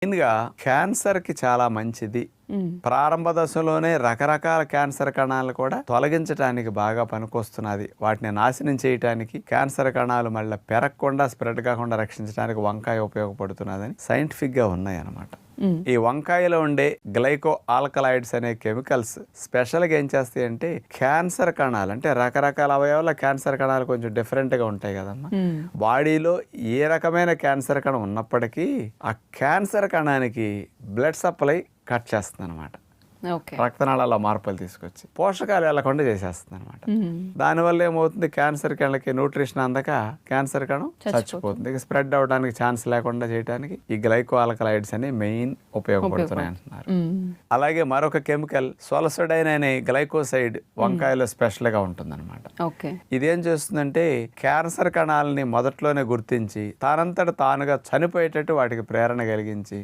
మెయిన్గా క్యాన్సర్కి చాలా మంచిది. ప్రారంభ దశలోనే రకరకాల క్యాన్సర్ కణాలు కూడా తొలగించడానికి బాగా పనికొస్తున్నది. వాటిని నాశనం చేయడానికి, క్యాన్సర్ కణాలు మళ్ళీ పెరగకుండా స్ప్రెడ్ కాకుండా రక్షించడానికి వంకాయ ఉపయోగపడుతున్నదని సైంటిఫిక్గా ఉన్నాయి అన్నమాట. ఈ వంకాయలో ఉండే గ్లైకో ఆల్కలాయిడ్స్ అనే కెమికల్స్ స్పెషల్గా ఏం చేస్తాయి అంటే క్యాన్సర్ కణాలు, అంటే రకరకాల అవయవాల క్యాన్సర్ కణాలు కొంచెం డిఫరెంట్గా ఉంటాయి కదమ్మా. బాడీలో ఏ రకమైన క్యాన్సర్ కణం ఉన్నప్పటికీ ఆ క్యాన్సర్ కణానికి బ్లడ్ సప్లై కట్ చేస్తుంది అనమాట. రక్తనాళాల్లో మార్పులు తీసుకొచ్చి పోషకాలు వెళ్లకుండా చేసేస్తుంది అనమాట. దానివల్ల ఏమవుతుంది, క్యాన్సర్ కణకి న్యూట్రిషన్ అందక క్యాన్సర్ కణం చచ్చిపోతుంది. ఇక స్ప్రెడ్ అవడానికి ఛాన్స్ లేకుండా చేయడానికి ఈ గ్లైకో ఆల్కలాయిడ్స్ అని మెయిన్ ఉపయోగపడుతున్నాయి అంటున్నారు. అలాగే మరొక కెమికల్ సోలసోడైన్ అనే గ్లైకోసైడ్ వంకాయలో స్పెషల్ గా ఉంటుంది అనమాట. ఇదేం చేస్తుందంటే క్యాన్సర్ కణాలని మొదట్లోనే గుర్తించి తానంతట తానుగా చనిపోయేటట్టు వాటికి ప్రేరణ కలిగించి